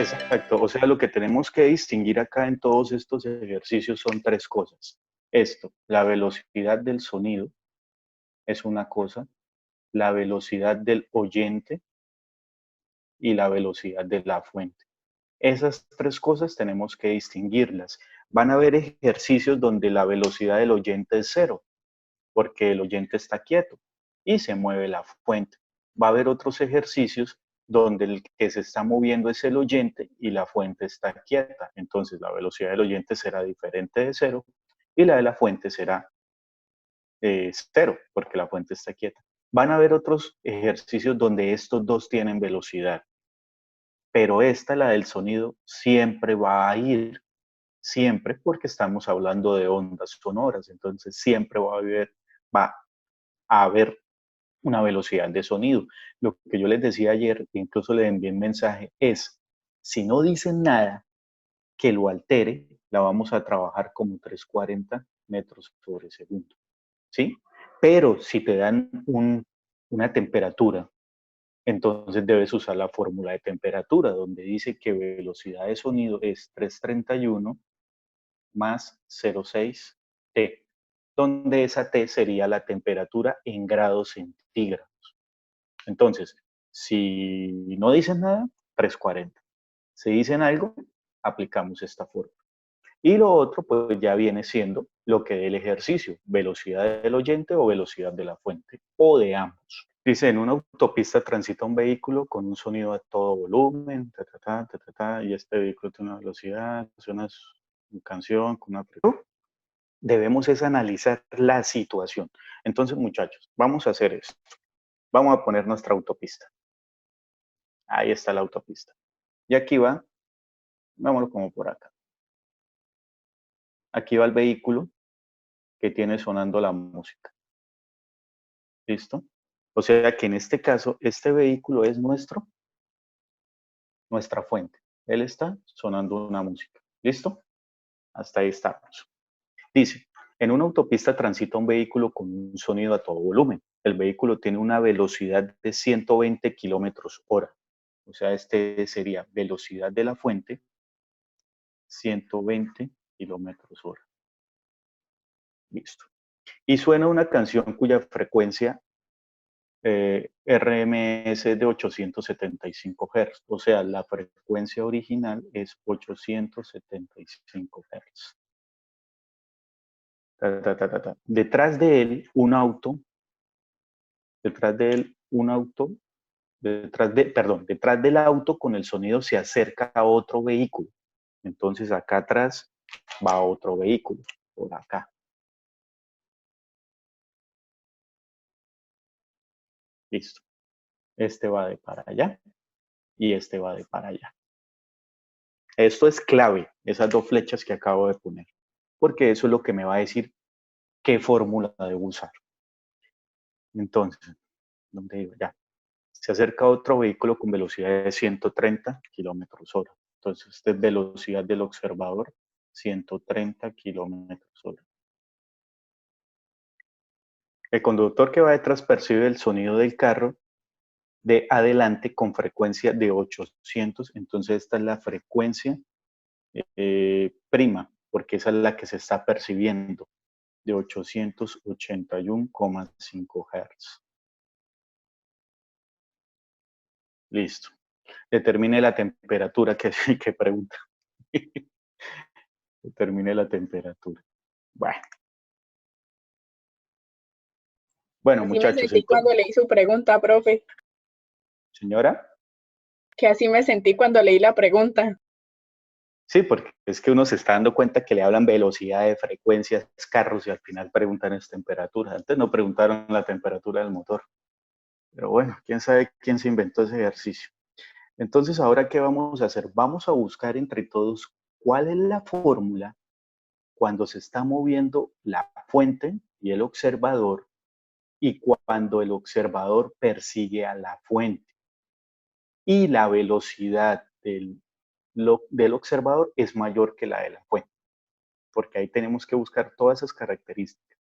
Exacto, o sea, lo que tenemos que distinguir acá en todos estos ejercicios son tres cosas. Esto, la velocidad del sonido es una cosa, la velocidad del oyente y la velocidad de la fuente. Esas tres cosas tenemos que distinguirlas. Van a haber ejercicios donde la velocidad del oyente es cero, porque el oyente está quieto y se mueve la fuente. Va a haber otros ejercicios donde el que se está moviendo es el oyente y la fuente está quieta. Entonces la velocidad del oyente será diferente de cero y la de la fuente será cero, porque la fuente está quieta. Van a haber otros ejercicios donde estos dos tienen velocidad, pero esta, la del sonido, siempre va a ir, siempre, porque estamos hablando de ondas sonoras, entonces siempre va a haber una velocidad de sonido. Lo que yo les decía ayer, incluso le envié un mensaje, es, si no dicen nada que lo altere, la vamos a trabajar como 340 metros sobre segundo, ¿sí? Pero si te dan una temperatura, entonces debes usar la fórmula de temperatura, donde dice que velocidad de sonido es 331 más 0,6 T, donde esa T sería la temperatura en grados centígrados. Entonces, si no dicen nada, 340. Si dicen algo, aplicamos esta fórmula. Y lo otro, pues ya viene siendo lo que del ejercicio, velocidad del oyente o velocidad de la fuente, o de ambos. Dice, en una autopista transita un vehículo con un sonido a todo volumen, y este vehículo tiene una velocidad, suena una canción con una... Debemos es analizar la situación. Entonces, muchachos, vamos a hacer esto. Vamos a poner nuestra autopista. Ahí está la autopista. Y aquí va, vámonos como por acá. Aquí va el vehículo que tiene sonando la música. ¿Listo? O sea que en este caso, este vehículo es nuestra fuente. Él está sonando una música. ¿Listo? Hasta ahí estamos. Dice, en una autopista transita un vehículo con un sonido a todo volumen. El vehículo tiene una velocidad de 120 kilómetros hora. O sea, este sería velocidad de la fuente, 120 kilómetros hora. Listo. Y suena una canción cuya frecuencia RMS de 875 Hz. O sea, la frecuencia original es 875 Hz. Detrás de él, un auto, detrás de él, un auto, detrás del auto con el sonido se acerca a otro vehículo. Entonces acá atrás va otro vehículo, por acá. Listo. Este va de para allá y este va de para allá. Esto es clave, esas dos flechas que acabo de poner, porque eso es lo que me va a decir qué fórmula debo usar. Entonces, ¿dónde digo? Ya. Se acerca otro vehículo con velocidad de 130 kilómetros hora. Entonces, esta es velocidad del observador, 130 kilómetros hora. El conductor que va detrás percibe el sonido del carro de adelante con frecuencia de 800. Entonces, esta es la frecuencia prima, porque esa es la que se está percibiendo, de 881,5 Hz. Listo. Determine la temperatura que pregunta. Determine la temperatura. Bueno, Así me muchachos, sentí entonces, cuando leí su pregunta, profe. señora, Que así me sentí cuando leí la pregunta. sí, porque es que uno se está dando cuenta que le hablan velocidad de frecuencias, carros, y al final preguntan es temperatura. Antes no preguntaron la temperatura del motor. Pero bueno, quién sabe quién se inventó ese ejercicio. Entonces, ¿ahora qué vamos a hacer? Vamos a buscar entre todos cuál es la fórmula cuando se está moviendo la fuente y el observador y cuando el observador persigue a la fuente. Y la velocidad del observador es mayor que la de la fuente, porque ahí tenemos que buscar todas esas características.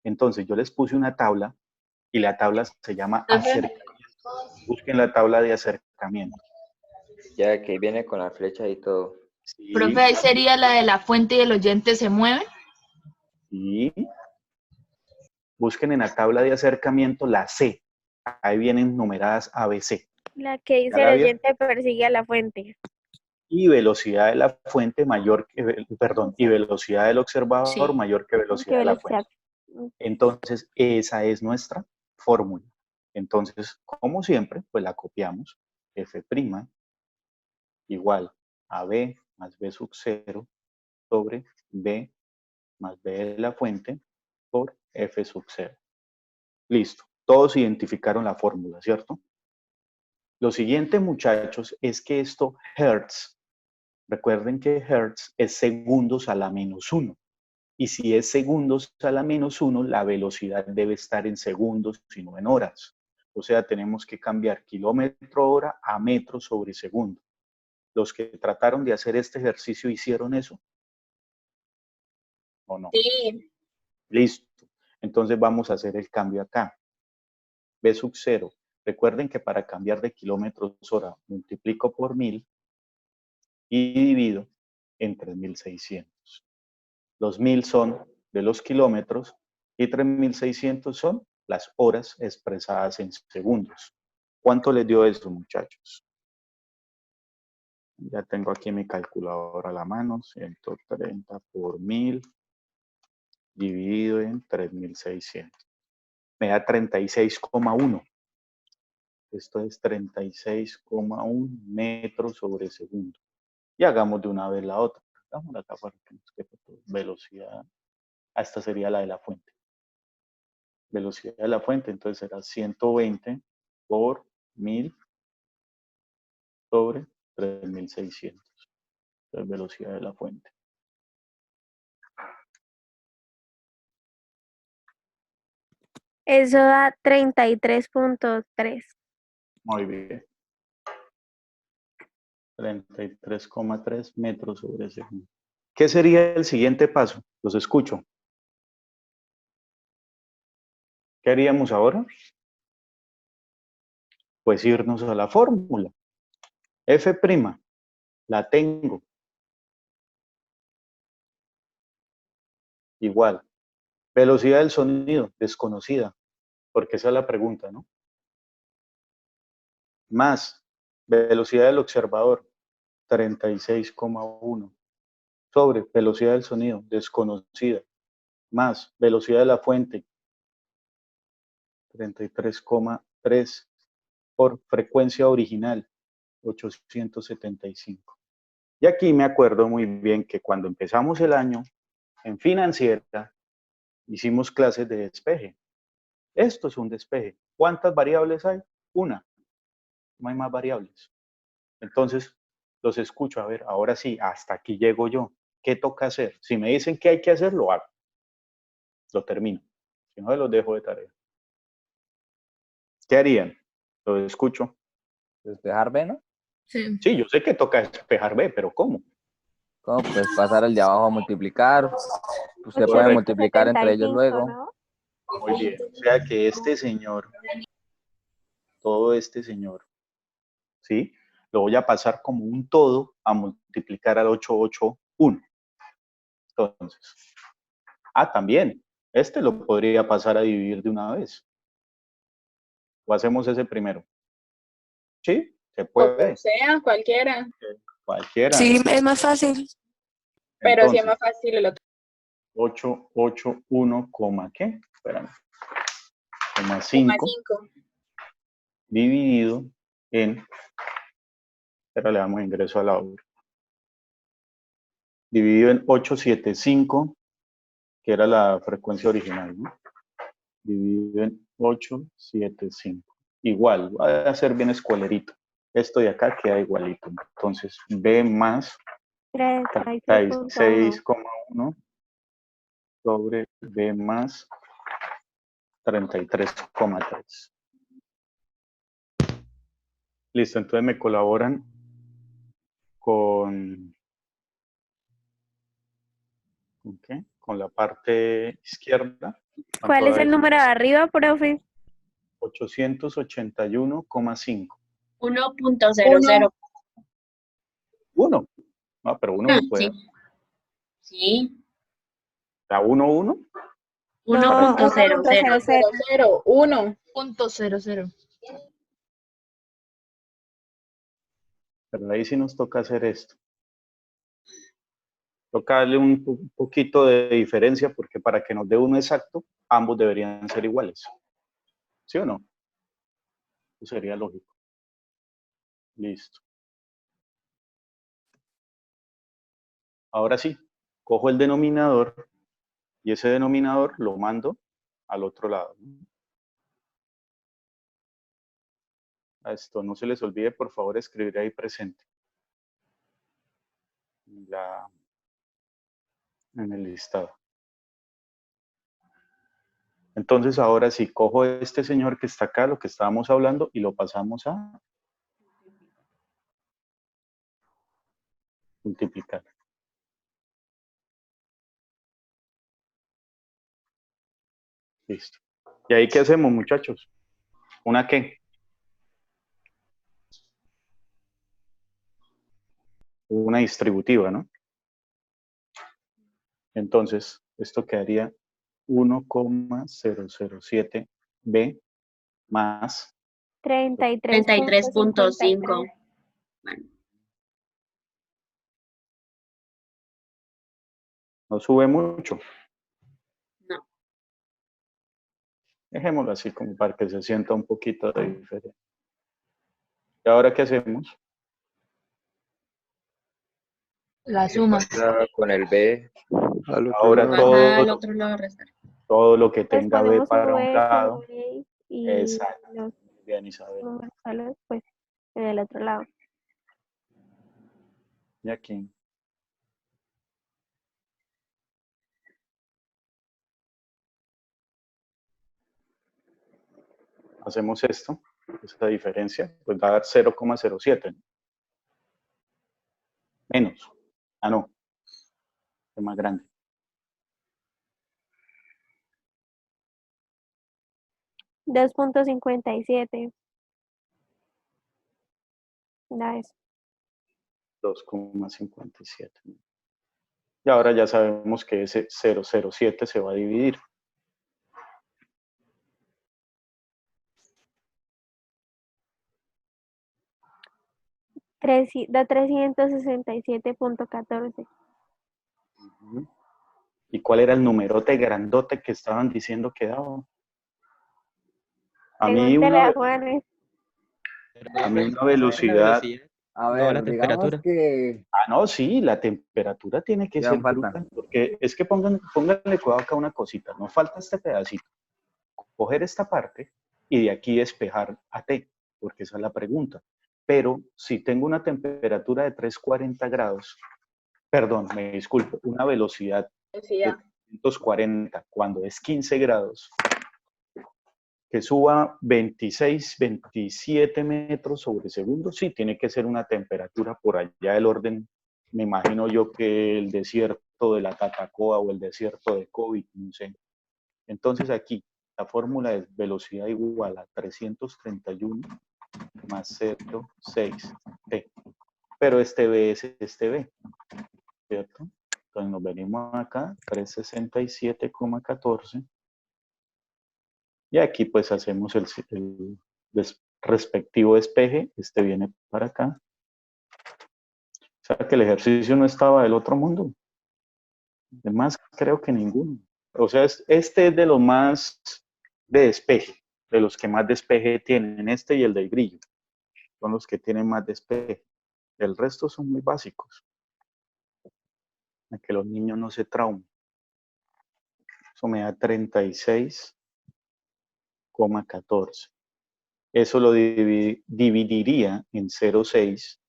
Entonces, yo les puse una tabla y la tabla se llama acercamiento. Busquen la tabla de acercamiento. Ya que viene con la flecha y todo. Sí, Profe, ahí sería la de la fuente y el oyente se mueve. y busquen en la tabla de acercamiento la C. Ahí vienen numeradas ABC. La que ¿Ya dice la el vieron? oyente persigue a la fuente. Y velocidad de la fuente mayor que, perdón, y velocidad del observador Sí. mayor que velocidad ¿Qué de la velocidad? fuente. Entonces, esa es nuestra fórmula. Entonces, como siempre, pues la copiamos. F' igual a B más B sub 0 sobre B más B de la fuente por F sub 0. Listo. Todos identificaron la fórmula, ¿cierto? Lo siguiente, muchachos, es que esto Hertz, recuerden que Hertz es segundos a la -1. Y si es segundos a la -1, la velocidad debe estar en segundos y no en horas. O sea, tenemos que cambiar kilómetro hora a metro sobre segundo. ¿Los que trataron de hacer este ejercicio hicieron eso? ¿O no? Sí. Listo. Entonces vamos a hacer el cambio acá. B sub 0. Recuerden que para cambiar de kilómetros hora multiplico por 1000 y divido en 3600. Los 1000 son de los kilómetros y 3600 son las horas expresadas en segundos. ¿Cuánto les dio eso, muchachos? Ya tengo aquí mi calculadora a la mano. 130 por 1000 dividido en 3600. Me da 36,1. Esto es 36,1 metros sobre segundo. Y hagamos de una vez la otra. Hagamos acá para que nos quepa todo. Velocidad. Esta sería la de la fuente. Velocidad de la fuente, entonces será 120 por 1000 sobre 3600. Entonces, velocidad de la fuente. Eso da 33.3. Muy bien. 33,3 metros sobre segundo. ¿Qué sería el siguiente paso? Los escucho. ¿Qué haríamos ahora? Pues irnos a la fórmula. F', la tengo. Igual. Velocidad del sonido, desconocida, porque esa es la pregunta, ¿no? Más velocidad del observador, 36,1. Sobre velocidad del sonido, desconocida, más velocidad de la fuente, 33,3 por frecuencia original, 875. Y aquí me acuerdo muy bien que cuando empezamos el año, en financiera, hicimos clases de despeje. Esto es un despeje. ¿Cuántas variables hay? Una. No hay más variables. Entonces, los escucho. A ver, ahora sí, hasta aquí llego yo. ¿Qué toca hacer? Si me dicen que hay que hacer, lo hago. Lo termino. Si no, los dejo de tarea. ¿Qué harían? Lo escucho. Despejar B, ¿no? Sí. Sí, yo sé que toca despejar B, pero ¿cómo? ¿Cómo? Pues pasar el de abajo a multiplicar. Usted puede Correcto. multiplicar entre ellos 875, luego. ¿no? Muy bien. O sea que este señor, todo este señor, ¿sí? Lo voy a pasar como un todo a multiplicar al 881. Entonces, también, este lo podría pasar a dividir de una vez. O hacemos ese primero. Sí, se O puede. sea, cualquiera. Cualquiera. Sí, es más fácil. Pero sí es Entonces, más fácil el otro. 881, ¿qué? Espérame. Coma 5 5. dividido en, pero le damos ingreso a la obra. Dividido en 875, que era la frecuencia original, ¿no? Dividido en 875. Igual, va a ser bien escuelerito. Esto de acá queda igualito. Entonces, B más 36.1. 36,1 sobre B más 33,3. Listo, entonces me colaboran con ¿qué? Con la parte izquierda. ¿Cuál es el número de arriba, profe? 881,5. 1.00. 1. No, pero 1 no puede. Sí. Sí. ¿La 1, 1? 1.00. 1. Punto 00. Pero ahí sí nos toca hacer esto. Toca darle un poquito de diferencia porque para que nos dé uno exacto, ambos deberían ser iguales. ¿Sí o no? Eso sería lógico. Listo. Ahora sí, cojo el denominador y ese denominador lo mando al otro lado. A esto no se les olvide, por favor, escribir ahí presente. En el listado. Entonces ahora sí, cojo este señor que está acá, lo que estábamos hablando, y lo pasamos a multiplicar. Listo. ¿Y ahí qué hacemos, muchachos? ¿Una qué? Una distributiva, ¿no? Entonces, esto quedaría 1,007b más 33.5. Bueno, no sube mucho. no. Dejémoslo así como para que se sienta un poquito de diferencia. ¿Y ahora qué hacemos? La suma. Pasa con el B al otro Ahora lado. Baja al otro lado, restar. todo lo que Pues tenga b ponemos para un V, lado. V y Exacto. los Bien, Isabel. números solos, pues en el otro lado. Y aquí. Hacemos esto, esta diferencia, pues va a dar 0,07. ¿No? Menos. Ah, no. Es más grande. $2.57. Da eso. 2,57. Y ahora ya sabemos que ese 007 se va a dividir. Da 367.14. ¿Y cuál era el numerote grandote que estaban diciendo que daba? A mí Pregúntele una, a Juanes. a mí una velocidad. A No, ver, la digamos temperatura. que Ah, no, sí, la temperatura tiene que ya ser falta. bruta, porque es que pónganle cuidado acá una cosita, no falta este pedacito. Coger esta parte y de aquí despejar a T, porque esa es la pregunta. Pero si tengo una temperatura de 340 grados, perdón, me disculpo, una velocidad de Decía. 340 cuando es 15 grados, que suba 26, 27 metros sobre segundo, sí, tiene que ser una temperatura por allá del orden, me imagino yo que el desierto de la Tatacoa o el desierto de COVID, no sé. Entonces aquí la fórmula es velocidad igual a 331 más 0,6 t. Pero este b es este b, ¿cierto? Entonces nos venimos acá, 367,14. Y aquí pues hacemos el respectivo despeje. Este viene para acá. O sea que el ejercicio no estaba del otro mundo. Además, creo que ninguno. O sea, este es de los más de despeje, de los que más despeje tienen, este y el del grillo. Son los que tienen más despeje. El resto son muy básicos. Para que los niños no se traumen. Eso me da 36,14. Eso lo dividiría en 0,6.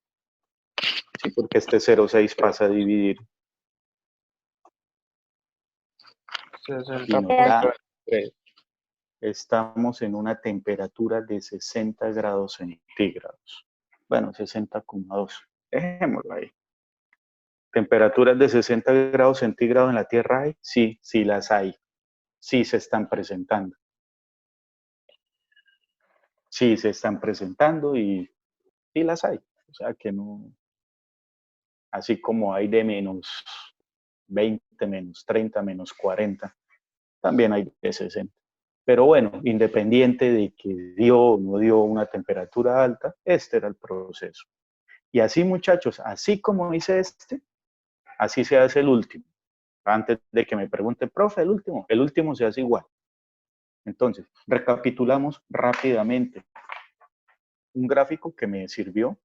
Sí, porque este 0,6 pasa a dividir. Y nos da, estamos en una temperatura de 60 grados centígrados. Bueno, 60,2. Dejémoslo ahí. ¿Temperaturas de 60 grados centígrados en la Tierra hay? Sí, sí las hay. Sí se están presentando. Sí se están presentando y las hay. O sea que no, así como hay de menos 20, menos 30, menos 40, también hay de 60. Pero bueno, independiente de que dio o no dio una temperatura alta, este era el proceso. Y así, muchachos, así como hice este, así se hace el último. Antes de que me pregunte, profe, el último se hace igual. Entonces, recapitulamos rápidamente. Un gráfico que me sirvió,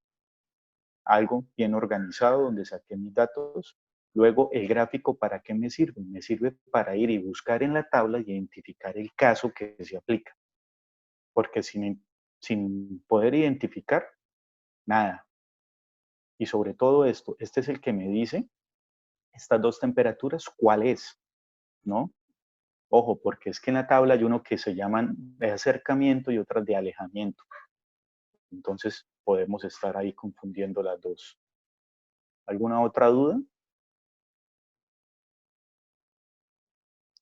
algo bien organizado donde saqué mis datos. Luego, el gráfico, ¿para qué me sirve? Me sirve para ir y buscar en la tabla y identificar el caso que se aplica. Porque sin poder identificar, nada. Y sobre todo esto, este es el que me dice estas dos temperaturas, ¿cuál es? ¿No? Ojo, porque es que en la tabla hay uno que se llaman de acercamiento y otras de alejamiento. Entonces, podemos estar ahí confundiendo las dos. ¿Alguna otra duda?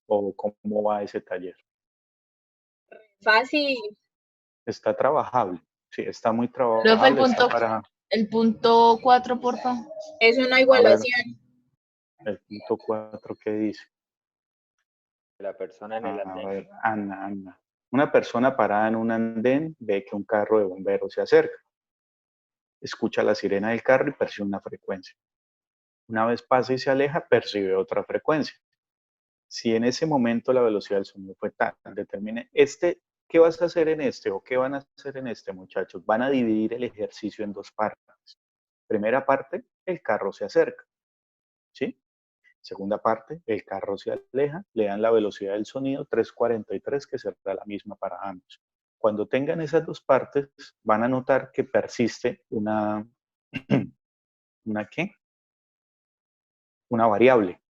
¿O cómo va ese taller? Fácil. Está trabajable. Sí, está muy Profe, trabajable. Está para el punto 4, porfa. Es una igualación. el punto 4 que dice. La persona en el A andén. ver, Ana. Una persona parada en un andén ve que un carro de bomberos se acerca. Escucha la sirena del carro y percibe una frecuencia. Una vez pasa y se aleja, percibe otra frecuencia. Si en ese momento la velocidad del sonido fue tal, determine ¿qué vas a hacer en este o qué van a hacer en este, muchachos? Van a dividir el ejercicio en dos partes. Primera parte, el carro se acerca, ¿sí? Segunda parte, el carro se aleja, le dan la velocidad del sonido 343, que será la misma para ambos. Cuando tengan esas dos partes, van a notar que persiste ¿una qué? Una variable.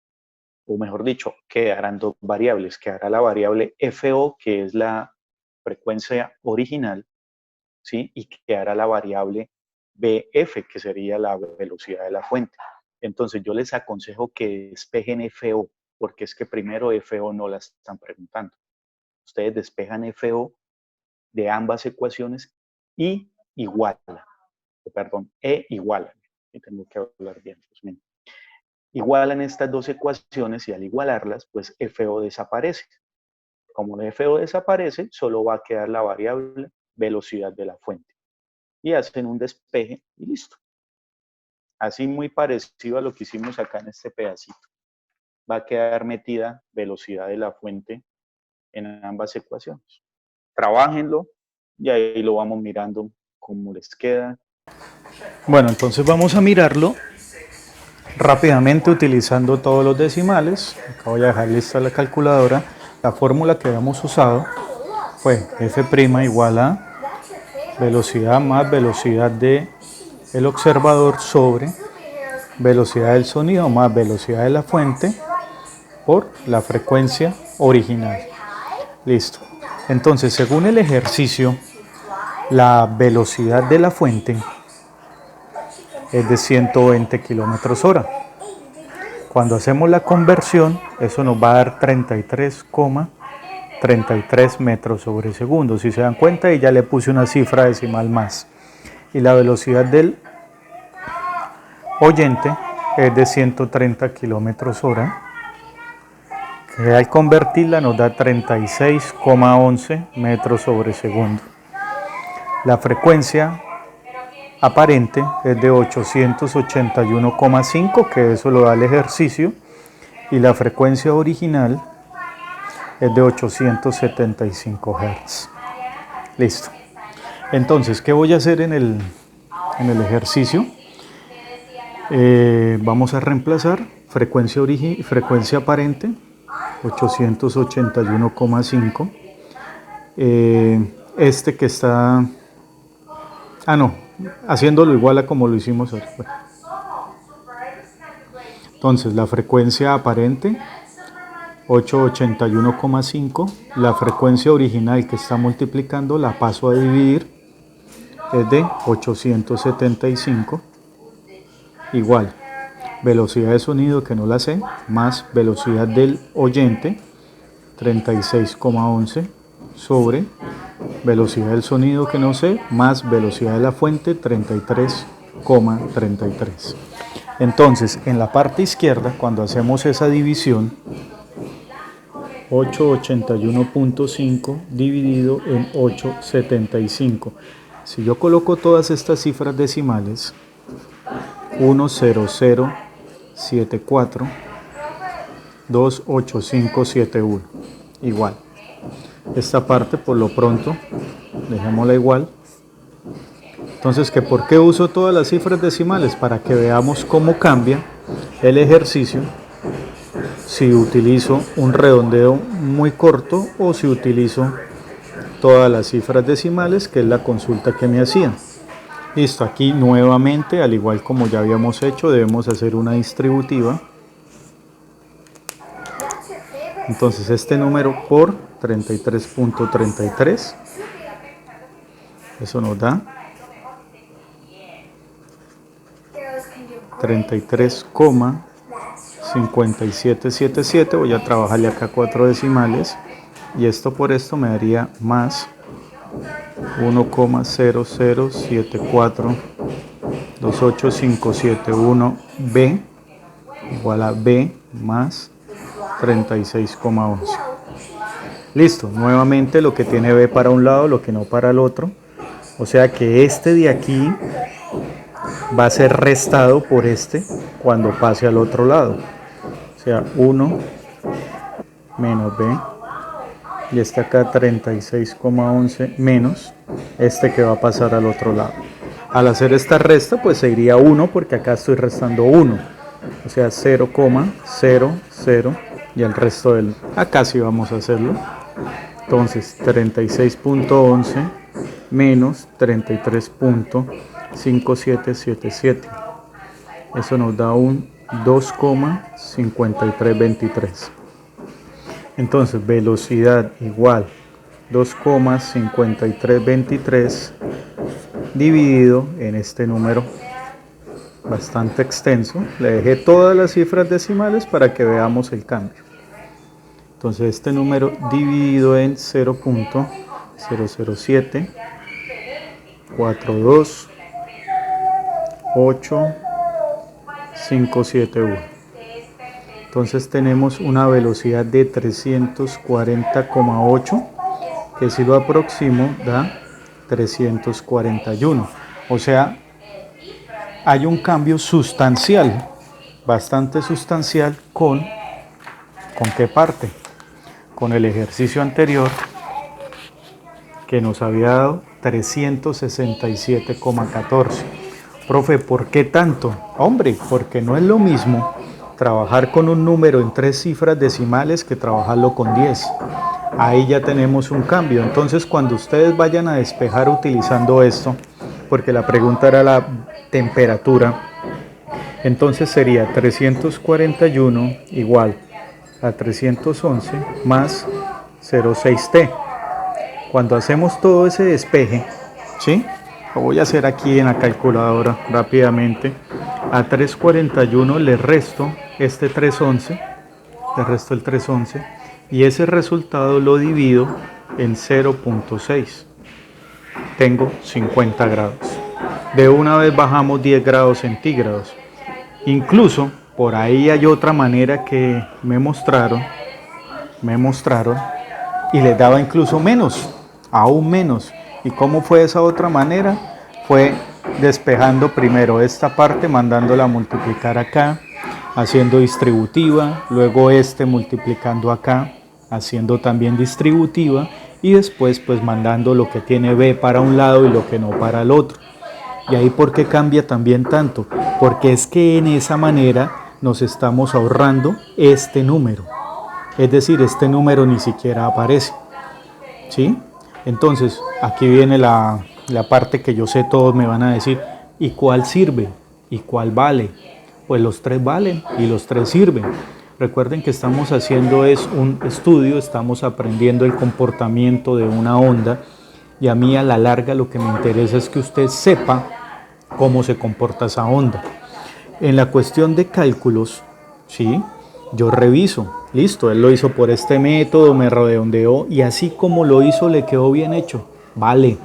O mejor dicho, quedarán dos variables. Quedará la variable FO, que es la frecuencia original, ¿sí? Y quedará la variable BF, que sería la velocidad de la fuente. Entonces, yo les aconsejo que despejen FO, porque es que primero FO no la están preguntando. Ustedes despejan FO de ambas ecuaciones y igualan. Perdón, igualan. Y tengo que hablar bien, Dios mío. Igualan estas dos ecuaciones y al igualarlas, pues FO desaparece. Como el FO desaparece, solo va a quedar la variable velocidad de la fuente. Y hacen un despeje y listo. Así muy parecido a lo que hicimos acá en este pedacito. Va a quedar metida velocidad de la fuente en ambas ecuaciones. Trabájenlo y ahí lo vamos mirando cómo les queda. Bueno, entonces vamos a mirarlo rápidamente utilizando todos los decimales. Acá voy a dejar lista la calculadora. La fórmula que habíamos usado fue F' igual a velocidad más velocidad del observador sobre velocidad del sonido más velocidad de la fuente por la frecuencia original. Listo. Entonces, según el ejercicio, la velocidad de la fuente es de 120 kilómetros hora. Cuando hacemos la conversión, eso nos va a dar 33,33 metros sobre segundo. Si se dan cuenta, y ya le puse una cifra decimal más. Y la velocidad del oyente es de 130 kilómetros hora, que al convertirla nos da 36,11 metros sobre segundo. La frecuencia aparente es de 881,5, que eso lo da el ejercicio, y la frecuencia original es de 875 Hz. Listo. Entonces, ¿qué voy a hacer en el ejercicio? Vamos a reemplazar frecuencia aparente 881,5. Este que está... haciéndolo igual a como lo hicimos ahora. Entonces, la frecuencia aparente 881,5. La frecuencia original que está multiplicando la paso a dividir, es de 875. Igual, velocidad de sonido que no la sé, más velocidad del oyente, 36,11, sobre velocidad del sonido que no sé, más velocidad de la fuente, 33,33. Entonces, en la parte izquierda, cuando hacemos esa división, 881.5 dividido en 875. Si yo coloco todas estas cifras decimales, 10074 28571, igual. Esta parte por lo pronto dejémosla igual. Entonces, ¿que por qué uso todas las cifras decimales? Para que veamos cómo cambia el ejercicio si utilizo un redondeo muy corto o si utilizo todas las cifras decimales, que es la consulta que me hacían. Listo, aquí nuevamente, al igual como ya habíamos hecho, debemos hacer una distributiva. Entonces este número por 33.33, eso nos da 33,5777. Voy a trabajarle acá 4 decimales y esto por esto me daría más 1,007428571b igual a b más 36,11. Listo, nuevamente lo que tiene b para un lado, lo que no para el otro. O sea que este de aquí va a ser restado por este cuando pase al otro lado. O sea, 1 menos b. Y este acá 36,11 menos este que va a pasar al otro lado. Al hacer esta resta, pues se iría 1 porque acá estoy restando 1. O sea, 0,00 y el resto del... Acá sí vamos a hacerlo. Entonces, 36.11 menos 33.5777. Eso nos da un 2,5323. Entonces, velocidad igual 2,5323 dividido en este número bastante extenso. Le dejé todas las cifras decimales para que veamos el cambio. Entonces este número dividido en 0.007 428,571. Entonces tenemos una velocidad de 340,8, que si lo aproximo da 341. O sea, hay un cambio sustancial, bastante sustancial ¿con qué parte? Con el ejercicio anterior que nos había dado 367,14. Profe, ¿por qué tanto? Hombre, porque no es lo mismo trabajar con un número en 3 cifras decimales que trabajarlo con 10. Ahí ya tenemos un cambio. Entonces, cuando ustedes vayan a despejar utilizando esto, porque la pregunta era la temperatura, entonces sería 341 igual a 311 más 0,6t. Cuando hacemos todo ese despeje, ¿sí? Lo voy a hacer aquí en la calculadora rápidamente. A 341 le resto este 311, le resto el 311 y ese resultado lo divido en 0.6. Tengo 50 grados. De una vez bajamos 10 grados centígrados. Incluso por ahí hay otra manera que me mostraron y les daba incluso menos, aún menos. ¿Y cómo fue esa otra manera? Fue despejando primero esta parte, mandándola a multiplicar acá, haciendo distributiva, luego multiplicando acá, haciendo también distributiva, y después pues mandando lo que tiene b para un lado y lo que no para el otro. Y ahí ¿por qué cambia también tanto? Porque es que en esa manera nos estamos ahorrando este número. Es decir, este número ni siquiera aparece. ¿Sí? Entonces, aquí viene la parte que yo sé todos me van a decir, ¿y cuál sirve? ¿Y cuál vale? Pues los 3 valen y los 3 sirven. Recuerden que estamos haciendo un estudio, estamos aprendiendo el comportamiento de una onda y a mí a la larga lo que me interesa es que usted sepa cómo se comporta esa onda. En la cuestión de cálculos, ¿sí? Yo reviso, listo, él lo hizo por este método, me redondeó y así como lo hizo le quedó bien hecho, vale.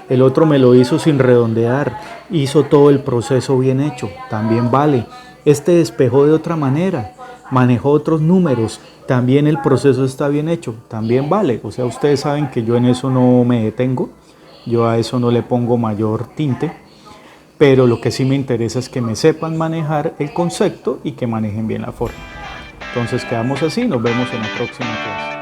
El otro me lo hizo sin redondear, hizo todo el proceso bien hecho, también vale. este despejó de otra manera, manejó otros números, también el proceso está bien hecho, también vale. O sea, ustedes saben que yo en eso no me detengo, yo a eso no le pongo mayor tinte, pero lo que sí me interesa es que me sepan manejar el concepto y que manejen bien la forma. Entonces quedamos así, nos vemos en la próxima clase.